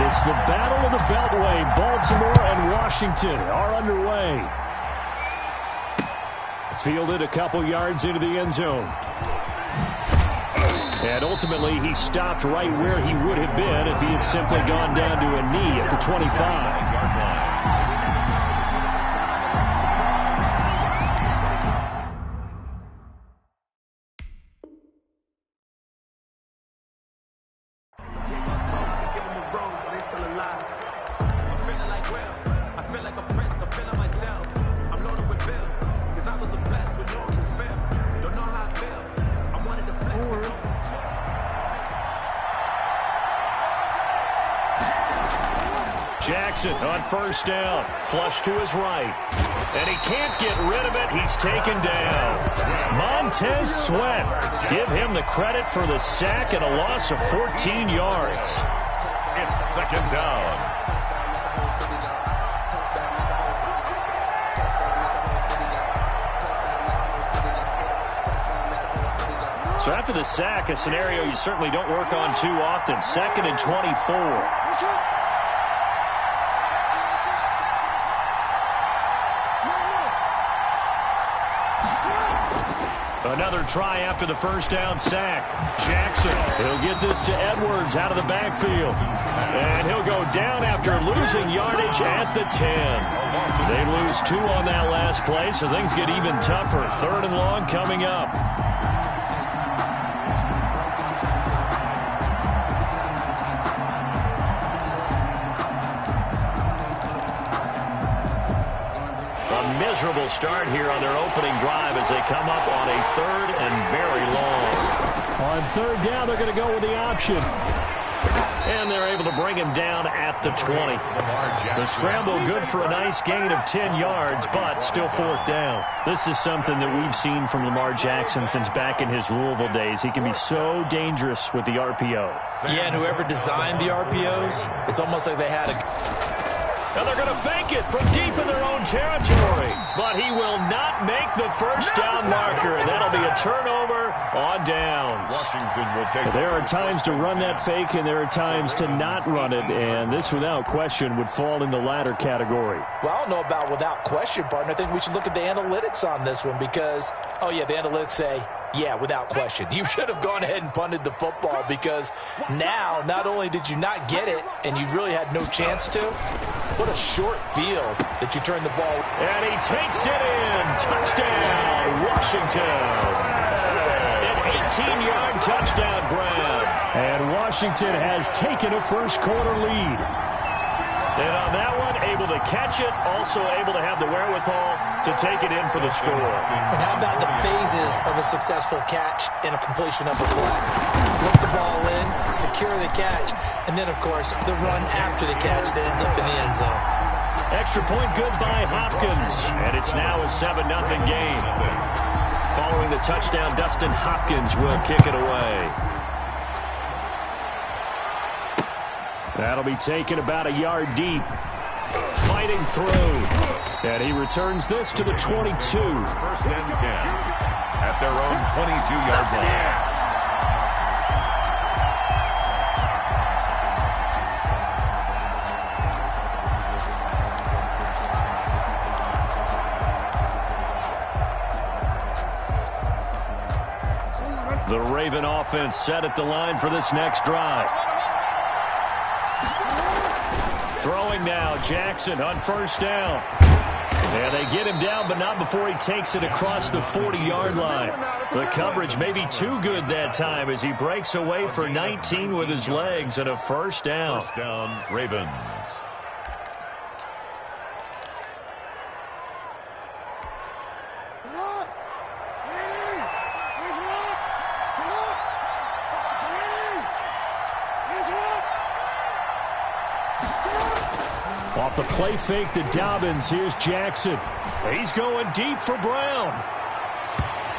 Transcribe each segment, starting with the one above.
It's the Battle of the Beltway. Baltimore and Washington are underway. Fielded a couple yards into the end zone. And ultimately, he stopped right where he would have been if he had simply gone down to a knee at the 25. Jackson on first down. Flush to his right. And he can't get rid of it. He's taken down. Montez Sweat. Give him the credit for the sack and a loss of 14 yards. It's second down. So after the sack, a scenario you certainly don't work on too often. 2nd and 24. Another try after the first down sack. Jackson, he'll get this to Edwards out of the backfield. And he'll go down after losing yardage at the 10. They lose 2 on that last play, so things get even tougher. 3rd and long coming up. Miserable start here on their opening drive as they come up on a 3rd and very long. On 3rd down, they're going to go with the option. And they're able to bring him down at the 20. The scramble good for a nice gain of 10 yards, but still 4th down. This is something that we've seen from Lamar Jackson since back in his Louisville days. He can be so dangerous with the RPO. Yeah, and whoever designed the RPOs, it's almost like they had a... And they're going to fake it from deep in their own territory. But he will not make the first down marker. That'll be a turnover on downs. Washington will take it. There are times to run that fake, and there are times to not run it. And this, without question, would fall in the latter category. Well, I don't know about without question, partner. I think we should look at the analytics on this one because, oh, yeah, the analytics say, yeah, without question. You should have gone ahead and punted the football because now not only did you not get it and you really had no chance to, what a short field that you turned the ball. And he takes it in. Touchdown, Washington. An 18-yard touchdown grab. And Washington has taken a first-quarter lead. And on that one, able to catch it, also able to have the wherewithal to take it in for the score. And how about the phases of a successful catch and a completion of a play? Look the ball in, secure the catch, and then, of course, the run after the catch that ends up in the end zone. Extra point good by Hopkins, and it's now a 7-0 game. Following the touchdown, Dustin Hopkins will kick it away. That'll be taken about a yard deep. Fighting through. And he returns this to the 22. 1st and 10 at their own 22-yard line. The Raven offense set at the line for this next drive. Throwing now, Jackson on first down. And they get him down, but not before he takes it across the 40-yard line. The coverage may be too good that time as he breaks away for 19 with his legs and a first down. First down, Ravens. Off the play fake to Dobbins, here's Jackson. He's going deep for Brown.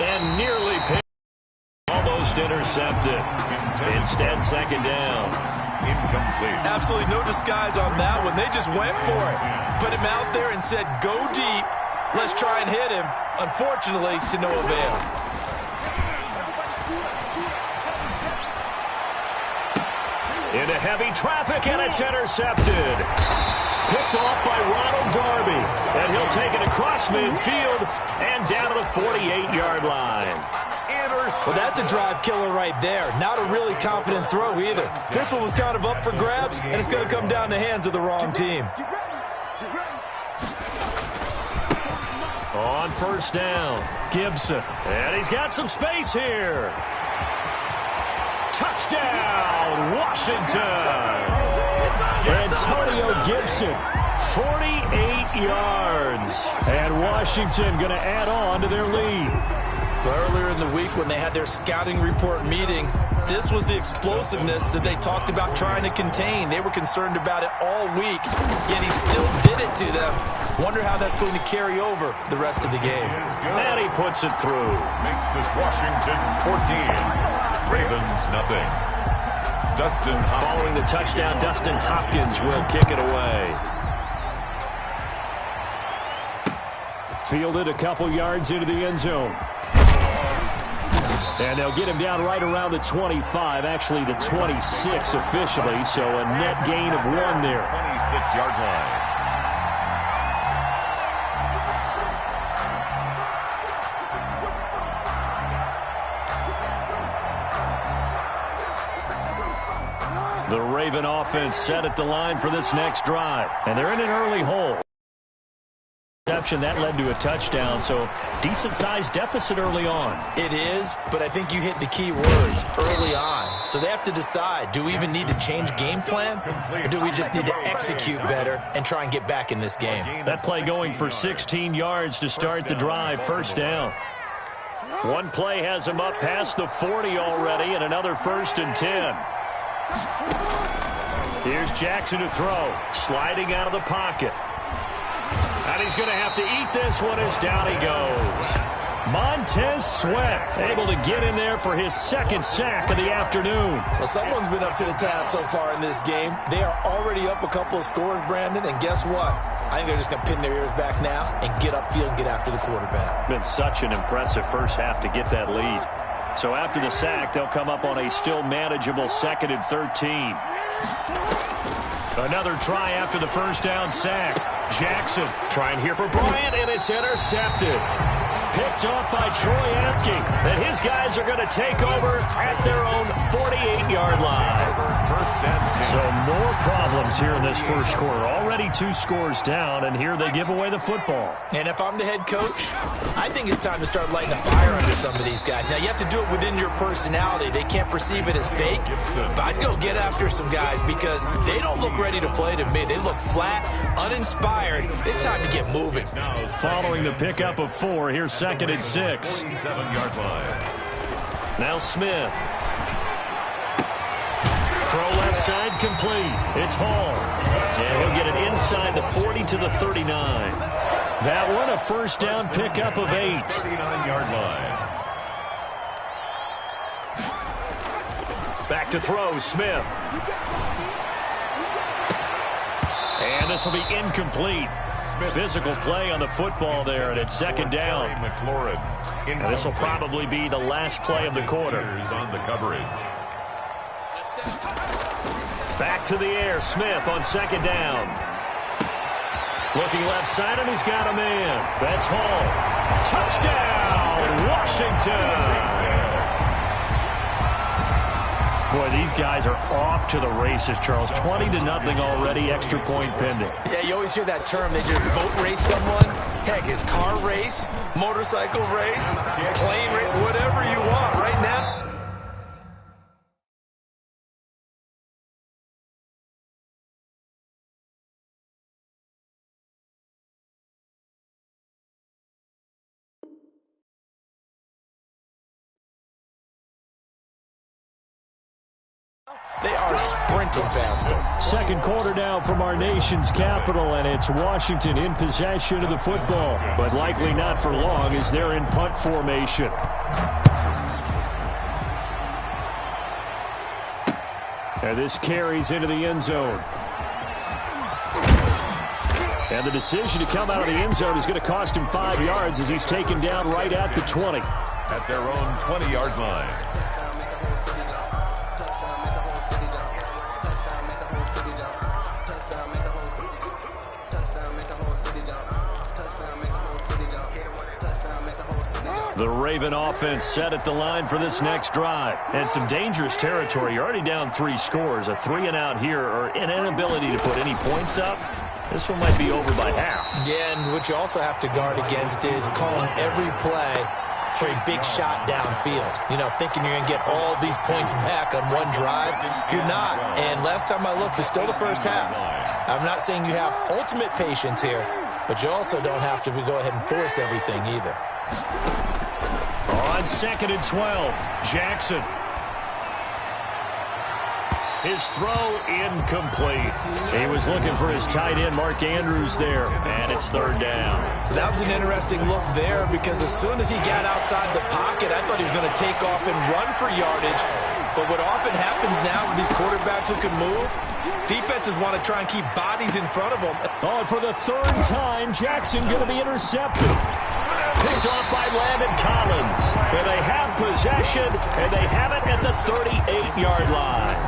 And nearly picked. Almost intercepted. Instead, 2nd down. Incomplete. Absolutely no disguise on that one. They just went for it. Put him out there and said, go deep. Let's try and hit him. Unfortunately, to no avail. Into heavy traffic, and it's intercepted. Picked off by Ronald Darby. And he'll take it across midfield and down to the 48-yard line. Well, that's a drive killer right there. Not a really confident throw either. This one was kind of up for grabs, and it's going to come down the hands of the wrong team. On first down, Gibson. And he's got some space here. Touchdown, Washington. Antonio Gibson, 48 yards. And Washington going to add on to their lead. Earlier in the week when they had their scouting report meeting, this was the explosiveness that they talked about trying to contain. They were concerned about it all week, yet he still did it to them. Wonder how that's going to carry over the rest of the game. And he puts it through. Makes this Washington 14. Ravens nothing. Dustin Hopkins. Following the touchdown, Dustin Hopkins will kick it away. Fielded a couple yards into the end zone. And they'll get him down right around the 25, actually the 26 officially, so a net gain of 1 there. 26-yard line. The Raven offense set at the line for this next drive, and they're in an early hole. That led to a touchdown, so decent-sized deficit early on. It is, but I think you hit the key words, early on. So they have to decide, do we even need to change game plan, or do we just need to execute better and try and get back in this game? That play going for 16 yards to start the drive, first down. One play has him up past the 40 already, and another 1st and 10. Here's Jackson to throw, sliding out of the pocket. And he's going to have to eat this one as down he goes. Montez Sweat able to get in there for his 2nd sack of the afternoon. Well, someone's been up to the task so far in this game. They are already up a couple of scores, Brandon, and guess what? I think they're just going to pin their ears back now and get upfield and get after the quarterback. Been such an impressive first half to get that lead. So after the sack, they'll come up on a still manageable 2nd and 13. Another try after the first down sack. Jackson trying here for Bryant, and it's intercepted. Picked off by Troy Apke. And his guys are going to take over at their own 48-yard line. So more problems here in this first quarter. Already 2 scores down, and here they give away the football. And if I'm the head coach, I think it's time to start lighting a fire under some of these guys. Now, you have to do it within your personality. They can't perceive it as fake. But I'd go get after some guys because they don't look ready to play to me. They look flat, uninspired. It's time to get moving. Following the pickup of 4, here's 2nd and 6. 7-yard line. Now Smith. Throw left side complete. It's Hall. And he'll get it inside the 40 to the 39. That one a first down pickup of 8. 39-yard line. Back to throw, Smith. And this will be incomplete. Physical play on the football there, and it's 2nd down. And this will probably be the last play of the quarter. On the coverage. Back to the air, Smith on 2nd down. Looking left side, and he's got a man. That's Hall. Touchdown, Washington. Boy, these guys are off to the races, Charles. 20-0 already, extra point pending. Yeah, you always hear that term. They just boat race someone. Heck, it's car race, motorcycle race, plane race, whatever you want right now. They are sprinting faster. 2nd quarter now from our nation's capital, and it's Washington in possession of the football, but likely not for long as they're in punt formation. And this carries into the end zone. And the decision to come out of the end zone is going to cost him 5 yards as he's taken down right at the 20. At their own 20-yard line. The Raven offense set at the line for this next drive. And some dangerous territory. You're already down 3 scores. A 3-and-out here or an inability to put any points up. This one might be over by half. Yeah, and what you also have to guard against is calling every play for a big shot downfield. You know, thinking you're going to get all these points back on one drive. You're not. And last time I looked, it's still the first half. I'm not saying you have ultimate patience here, but you also don't have to go ahead and force everything either. On 2nd and 12, Jackson. His throw incomplete. He was looking for his tight end, Mark Andrews, there, and it's 3rd down. That was an interesting look there because as soon as he got outside the pocket, I thought he was going to take off and run for yardage. But what often happens now with these quarterbacks who can move, defenses want to try and keep bodies in front of them. Oh, and for the 3rd time, Jackson going to be intercepted. Picked off by Landon Collins. And they have possession, and they have it at the 38-yard line.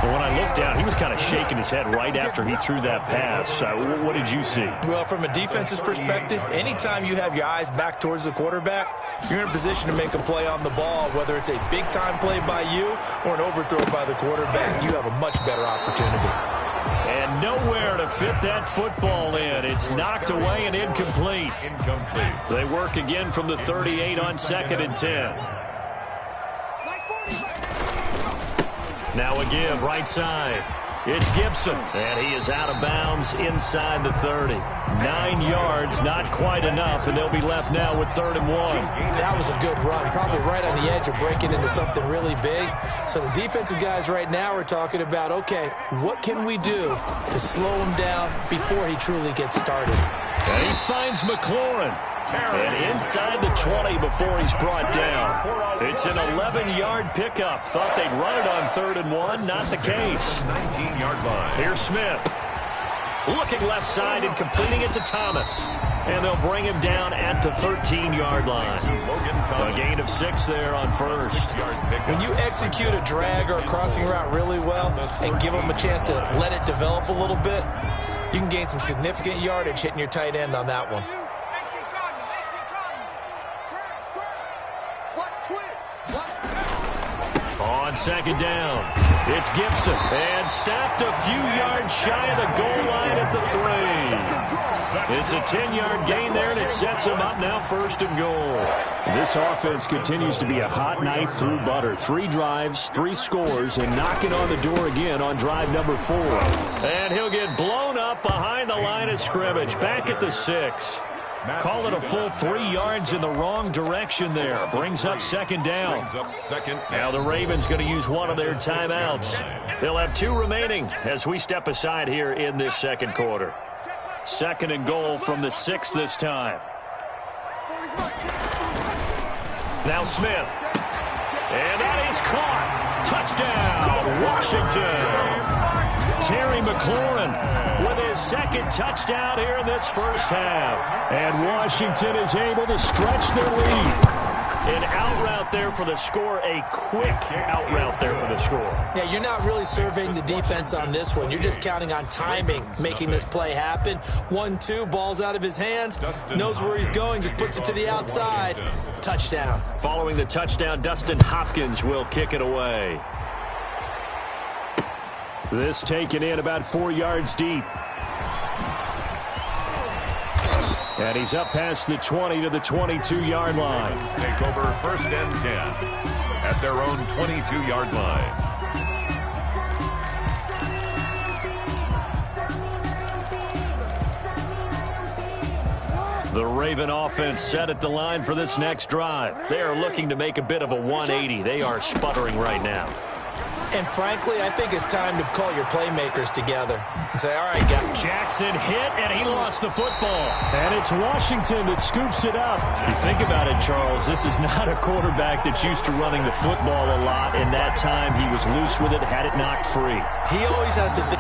But when I looked down, he was kind of shaking his head right after he threw that pass. What did you see? Well, from a defense's perspective, anytime you have your eyes back towards the quarterback, you're in a position to make a play on the ball, whether it's a big-time play by you or an overthrow by the quarterback. You have a much better opportunity. And nowhere to fit that football in. It's knocked away and incomplete. They work again from the 38 on 2nd and 10. Now a give right side. It's Gibson, and he is out of bounds inside the 30. 9 yards, not quite enough, and they'll be left now with 3rd and 1. That was a good run, probably right on the edge of breaking into something really big. So the defensive guys right now are talking about, okay, what can we do to slow him down before he truly gets started? And he finds McLaurin. And inside the 20 before he's brought down. It's an 11-yard pickup. Thought they'd run it on 3rd and 1. Not the case. 19-yard line. Here's Smith. Looking left side and completing it to Thomas. And they'll bring him down at the 13-yard line. A gain of 6 there on 1st. When you execute a drag or a crossing route really well and give them a chance to let it develop a little bit, you can gain some significant yardage hitting your tight end on that one. On 2nd down, it's Gibson, and stopped a few yards shy of the goal line at the 3. It's a 10-yard gain there, and it sets him up now 1st and goal. This offense continues to be a hot knife through butter. 3 drives, 3 scores, and knocking on the door again on drive number 4. And he'll get blown up behind the line of scrimmage, back at the 6. Call it a full 3 yards in the wrong direction there. Brings up 2nd down. Now the Ravens going to use one of their timeouts. They'll have 2 remaining as we step aside here in this 2nd quarter. 2nd and goal from the 6 this time. Now Smith. And that is caught. Touchdown, Washington. Terry McLaurin with his 2nd touchdown here in this 1st half. And Washington is able to stretch their lead. An out route there for the score, a quick out route there for the score. Yeah, you're not really surveying the defense on this one. You're just counting on timing, making this play happen. 1-2, ball's out of his hands, knows where he's going, just puts it to the outside. Touchdown. Following the touchdown, Dustin Hopkins will kick it away. This taken in about 4 yards deep. And he's up past the 20 to the 22-yard line. Take over 1st and 10 at their own 22-yard line. The Raven offense set at the line for this next drive. They are looking to make a bit of a 180. They are sputtering right now. And frankly, I think it's time to call your playmakers together and say, all right, guys. Jackson hit, and he lost the football. And it's Washington that scoops it up. You think about it, Charles, this is not a quarterback that's used to running the football a lot. In that time, he was loose with it, had it knocked free. He always has to think